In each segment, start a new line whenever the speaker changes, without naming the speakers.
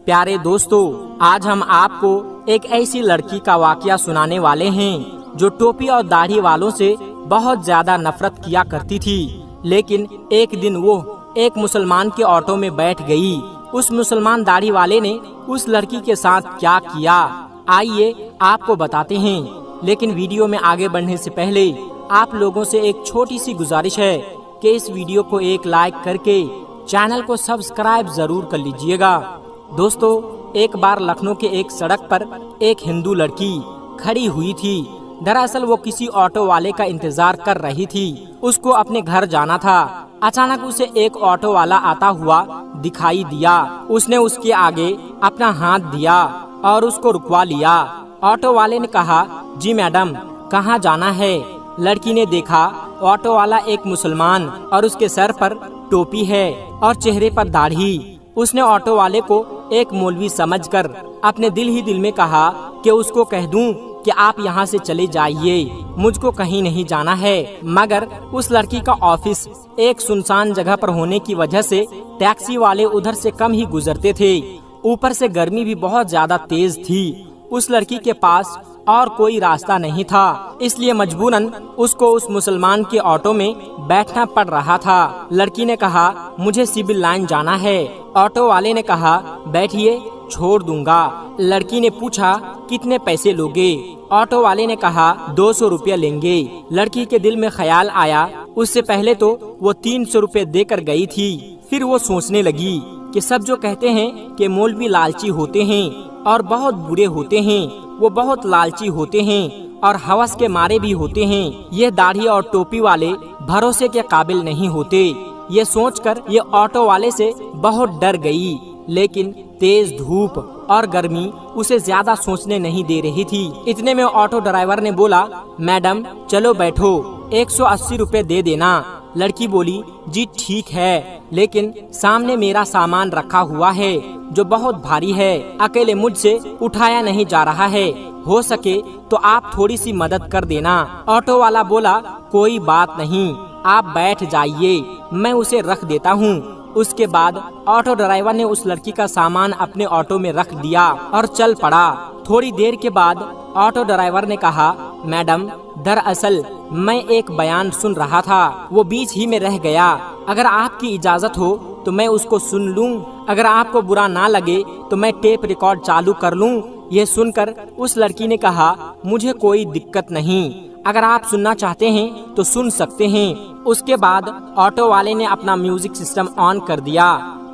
प्यारे दोस्तों, आज हम आपको एक ऐसी लड़की का वाकया सुनाने वाले हैं जो टोपी और दाढ़ी वालों से बहुत ज्यादा नफरत किया करती थी। लेकिन एक दिन वो एक मुसलमान के ऑटो में बैठ गई। उस मुसलमान दाढ़ी वाले ने उस लड़की के साथ क्या किया, आइए आपको बताते हैं। लेकिन वीडियो में आगे बढ़ने से पहले आप लोगों से एक छोटी सी गुजारिश है कि इस वीडियो को एक लाइक करके चैनल को सब्सक्राइब जरूर कर लीजिएगा। दोस्तों, एक बार लखनऊ के एक सड़क पर एक हिंदू लड़की खड़ी हुई थी। दरअसल वो किसी ऑटो वाले का इंतजार कर रही थी। उसको अपने घर जाना था। अचानक उसे एक ऑटो वाला आता हुआ दिखाई दिया। उसने उसके आगे अपना हाथ दिया और उसको रुकवा लिया। ऑटो वाले ने कहा, जी मैडम, कहाँ जाना है? लड़की ने देखा ऑटो वाला एक मुसलमान और उसके सर पर टोपी है और चेहरे पर दाढ़ी। उसने ऑटो वाले को एक मौलवी समझकर अपने दिल ही दिल में कहा कि उसको कह दूं कि आप यहाँ से चले जाइए, मुझको कहीं नहीं जाना है। मगर उस लड़की का ऑफिस एक सुनसान जगह पर होने की वजह से टैक्सी वाले उधर से कम ही गुजरते थे। ऊपर से गर्मी भी बहुत ज्यादा तेज थी। उस लड़की के पास और कोई रास्ता नहीं था, इसलिए मजबूरन उसको उस मुसलमान के ऑटो में बैठना पड़ रहा था। लड़की ने कहा, मुझे सिविल लाइन जाना है। ऑटो वाले ने कहा, बैठिए, छोड़ दूंगा। लड़की ने पूछा, कितने पैसे लोगे? ऑटो वाले ने कहा, 200 रुपया लेंगे। लड़की के दिल में ख्याल आया, उससे पहले तो वो 300 रुपये देकर गई थी। फिर वो सोचने लगी कि सब जो कहते हैं कि मौलवी लालची होते हैं और बहुत बुरे होते हैं, वो बहुत लालची होते हैं और हवस के मारे भी होते हैं। ये दाढ़ी और टोपी वाले भरोसे के काबिल नहीं होते। ये सोचकर ये ऑटो वाले से बहुत डर गई। लेकिन तेज धूप और गर्मी उसे ज्यादा सोचने नहीं दे रही थी। इतने में ऑटो ड्राइवर ने बोला, मैडम चलो बैठो, 180 रुपए दे देना। लड़की बोली, जी ठीक है, लेकिन सामने मेरा सामान रखा हुआ है जो बहुत भारी है, अकेले मुझसे उठाया नहीं जा रहा है। हो सके तो आप थोड़ी सी मदद कर देना। ऑटो वाला बोला, कोई बात नहीं, आप बैठ जाइए, मैं उसे रख देता हूँ। उसके बाद ऑटो ड्राइवर ने उस लड़की का सामान अपने ऑटो में रख दिया और चल पड़ा। थोड़ी देर के बाद ऑटो ड्राइवर ने कहा, मैडम, दरअसल मैं एक बयान सुन रहा था, वो बीच ही में रह गया। अगर आपकी इजाजत हो तो मैं उसको सुन लूं। अगर आपको बुरा ना लगे तो मैं टेप रिकॉर्ड चालू कर लूं। ये सुनकर उस लड़की ने कहा, मुझे कोई दिक्कत नहीं, अगर आप सुनना चाहते हैं तो सुन सकते हैं। उसके बाद ऑटो वाले ने अपना म्यूजिक सिस्टम ऑन कर दिया।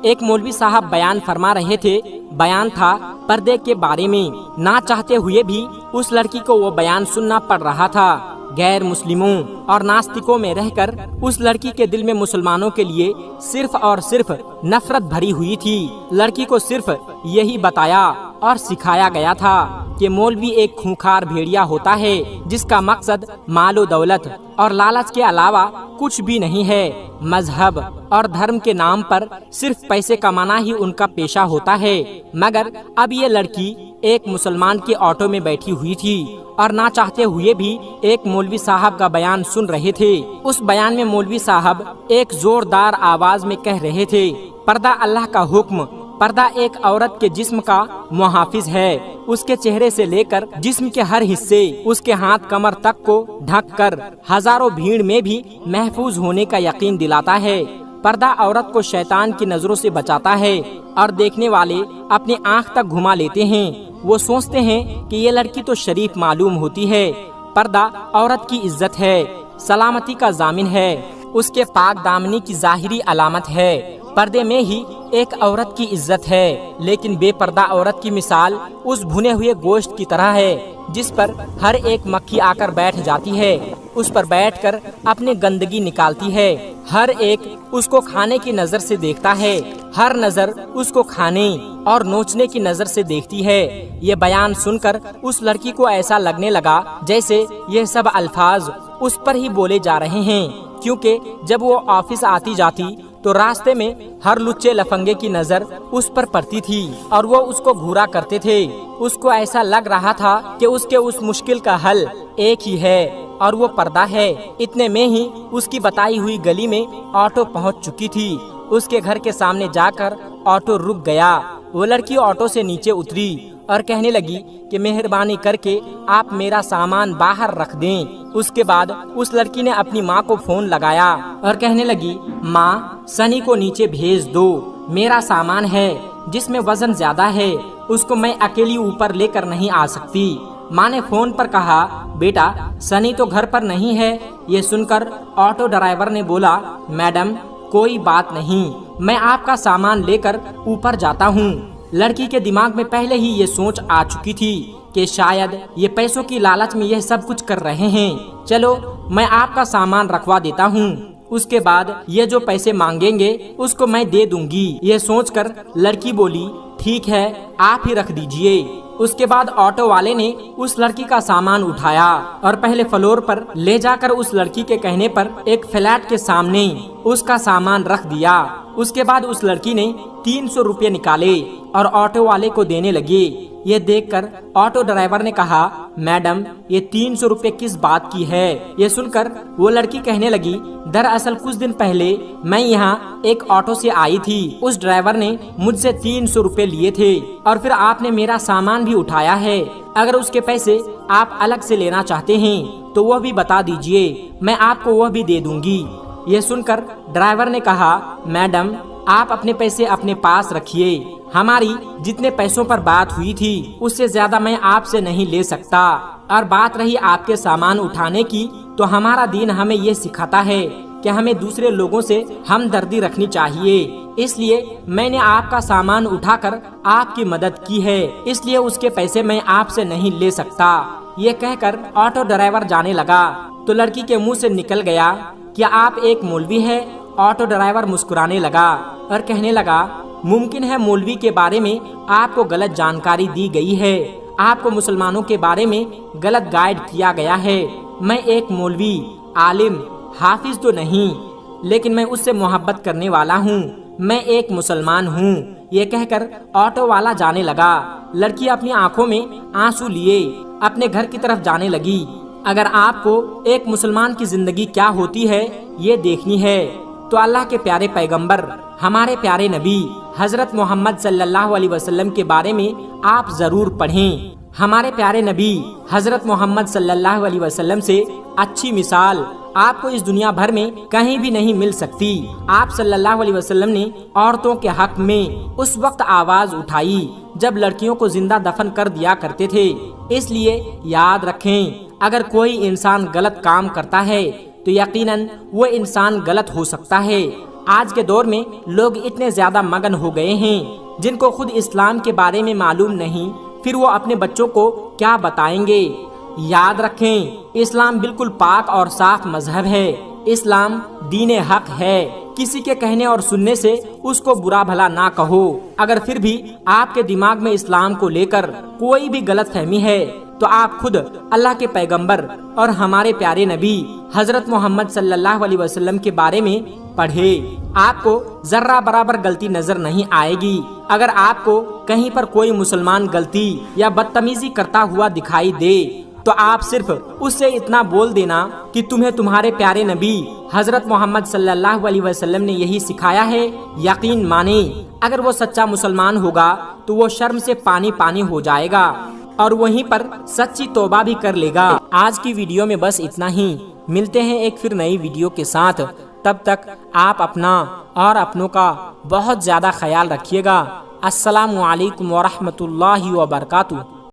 एक मौलवी साहब बयान फरमा रहे थे। बयान था पर्दे के बारे में। ना चाहते हुए भी उस लड़की को वो बयान सुनना पड़ रहा था। गैर मुस्लिमों और नास्तिकों में रहकर उस लड़की के दिल में मुसलमानों के लिए सिर्फ और सिर्फ नफरत भरी हुई थी। लड़की को सिर्फ यही बताया और सिखाया गया था कि मौलवी एक खूंखार भेड़िया होता है जिसका मकसद मालो दौलत और लालच के अलावा कुछ भी नहीं है। मजहब और धर्म के नाम पर सिर्फ पैसे कमाना ही उनका पेशा होता है। मगर अब ये लड़की एक मुसलमान के ऑटो में बैठी हुई थी और ना चाहते हुए भी एक मौलवी साहब का बयान सुन रहे थे। उस बयान में मौलवी साहब एक जोरदार आवाज में कह रहे थे, पर्दा अल्लाह का हुक्म। पर्दा एक औरत के जिस्म का मुहाफिज है। उसके चेहरे से लेकर जिस्म के हर हिस्से, उसके हाथ कमर तक को ढक कर हजारों भीड़ में भी महफूज होने का यकीन दिलाता है। पर्दा औरत को शैतान की नजरों से बचाता है और देखने वाले अपनी आंख तक घुमा लेते हैं। वो सोचते हैं कि ये लड़की तो शरीफ मालूम होती है। पर्दा औरत की इज्जत है, सलामती का जामिन है, उसके पाक दामनी की जाहिरी अलामत है। पर्दे में ही एक औरत की इज्जत है। लेकिन बेपर्दा औरत की मिसाल उस भुने हुए गोश्त की तरह है जिस पर हर एक मक्खी आकर बैठ जाती है। उस पर बैठकर अपनी गंदगी निकालती है। हर एक उसको खाने की नजर से देखता है। हर नजर उसको खाने और नोचने की नजर से देखती है। ये बयान सुनकर उस लड़की को ऐसा लगने लगा जैसे ये सब अल्फाज उस पर ही बोले जा रहे हैं, क्योंकि जब वो ऑफिस आती जाती तो रास्ते में हर लुच्चे लफंगे की नजर उस पर पड़ती थी और वो उसको घूरा करते थे। उसको ऐसा लग रहा था कि उसके उस मुश्किल का हल एक ही है और वो पर्दा है। इतने में ही उसकी बताई हुई गली में ऑटो पहुंच चुकी थी। اس کے گھر کے سامنے جا کر آٹو رک گیا۔ وہ لڑکی آٹو سے نیچے اتری اور کہنے لگی کہ مہربانی کر کے آپ میرا سامان باہر رکھ دیں۔ اس کے بعد اس لڑکی نے اپنی ماں کو فون لگایا اور کہنے لگی، ماں سنی کو نیچے بھیج دو، میرا سامان ہے جس میں وزن زیادہ ہے، اس کو میں اکیلی اوپر لے کر نہیں آ سکتی۔ ماں نے فون پر کہا، بیٹا سنی تو گھر پر نہیں ہے۔ یہ سن کر آٹو ڈرائیور نے بولا، میڈم کوئی بات نہیں، میں آپ کا سامان لے کر اوپر جاتا ہوں۔ لڑکی کے دماغ میں پہلے ہی یہ سوچ آ چکی تھی کہ شاید یہ پیسوں کی لالچ میں یہ سب کچھ کر رہے ہیں، چلو میں آپ کا سامان رکھوا دیتا ہوں، اس کے بعد یہ جو پیسے مانگیں گے اس کو میں دے دوں گی۔ یہ سوچ کر لڑکی بولی، ٹھیک ہے آپ ہی رکھ دیجئے۔ اس کے بعد آٹو والے نے اس لڑکی کا سامان اٹھایا اور پہلے فلور پر لے جا کر اس لڑکی کے کہنے پر ایک فلیٹ کے سامنے اس کا سامان رکھ دیا۔ اس کے بعد اس لڑکی نے 300 روپے نکالے اور آٹو والے کو دینے لگے۔ یہ دیکھ کر آٹو ڈرائیور نے کہا، میڈم یہ 300 روپے کس بات کی ہے؟ یہ سن کر وہ لڑکی کہنے لگی، دراصل کچھ دن پہلے میں یہاں ایک آٹو سے آئی تھی، اس ڈرائیور نے مجھ سے 300 روپے لیے تھے اور پھر آپ نے میرا سامان بھی اٹھایا ہے۔ اگر اس کے پیسے آپ الگ سے لینا چاہتے ہیں تو وہ بھی بتا دیجئے، میں آپ کو وہ بھی دے دوں گی۔ یہ سن کر ڈرائیور نے کہا، میڈم آپ اپنے پیسے اپنے پاس رکھیے، ہماری جتنے پیسوں پر بات ہوئی تھی اس سے زیادہ میں آپ سے نہیں لے سکتا، اور بات رہی آپ کے سامان اٹھانے کی تو ہمارا دین ہمیں یہ سکھاتا ہے کہ ہمیں دوسرے لوگوں سے ہمدردی رکھنی چاہیے، اس لیے میں نے آپ کا سامان اٹھا کر آپ کی مدد کی ہے، اس لیے اس کے پیسے میں آپ سے نہیں لے سکتا۔ یہ کہہ کر آٹو ڈرائیور جانے لگا تو لڑکی کے منہ سے نکل گیا، کیا آپ ایک مولوی ہے؟ آٹو ڈرائیور مسکرانے لگا اور کہنے لگا، ممکن ہے مولوی کے بارے میں آپ کو غلط جانکاری دی گئی ہے، آپ کو مسلمانوں کے بارے میں غلط گائیڈ کیا گیا ہے۔ میں ایک مولوی، عالم، حافظ تو نہیں، لیکن میں اس سے محبت کرنے والا ہوں، میں ایک مسلمان ہوں۔ یہ کہہ کر آٹو والا جانے لگا۔ لڑکی اپنی آنکھوں میں آنسو لیے اپنے گھر کی طرف جانے لگی۔ اگر آپ کو ایک مسلمان کی زندگی کیا ہوتی ہے یہ دیکھنی ہے تو اللہ کے پیارے پیغمبر، ہمارے پیارے نبی حضرت محمد صلی اللہ علیہ وسلم کے بارے میں آپ ضرور پڑھیں۔ ہمارے پیارے نبی حضرت محمد صلی اللہ علیہ وسلم سے اچھی مثال آپ کو اس دنیا بھر میں کہیں بھی نہیں مل سکتی۔ آپ صلی اللہ علیہ وسلم نے عورتوں کے حق میں اس وقت آواز اٹھائی جب لڑکیوں کو زندہ دفن کر دیا کرتے تھے۔ اس لیے یاد رکھیں، اگر کوئی انسان غلط کام کرتا ہے تو یقیناً وہ انسان غلط ہو سکتا ہے۔ آج کے دور میں لوگ اتنے زیادہ مگن ہو گئے ہیں جن کو خود اسلام کے بارے میں معلوم نہیں، پھر وہ اپنے بچوں کو کیا بتائیں گے؟ یاد رکھیں، اسلام بالکل پاک اور صاف مذہب ہے، اسلام دین حق ہے۔ کسی کے کہنے اور سننے سے اس کو برا بھلا نہ کہو۔ اگر پھر بھی آپ کے دماغ میں اسلام کو لے کر کوئی بھی غلط فہمی ہے تو آپ خود اللہ کے پیغمبر اور ہمارے پیارے نبی حضرت محمد صلی اللہ علیہ وسلم کے بارے میں پڑھے، آپ کو ذرہ برابر غلطی نظر نہیں آئے گی۔ اگر آپ کو کہیں پر کوئی مسلمان غلطی یا بدتمیزی کرتا ہوا دکھائی دے تو آپ صرف اس سے اتنا بول دینا کہ تمہیں تمہارے پیارے نبی حضرت محمد صلی اللہ علیہ وسلم نے یہی سکھایا ہے۔ یقین مانیں، اگر وہ سچا مسلمان ہوگا تو وہ شرم سے پانی پانی ہو جائے گا اور وہیں پر سچی توبہ بھی کر لے گا۔ آج کی ویڈیو میں بس اتنا ہی، ملتے ہیں ایک پھر نئی ویڈیو کے ساتھ، تب تک آپ اپنا اور اپنوں کا بہت زیادہ خیال رکھیے گا۔ السلام علیکم ورحمۃ اللہ وبرکاتہ۔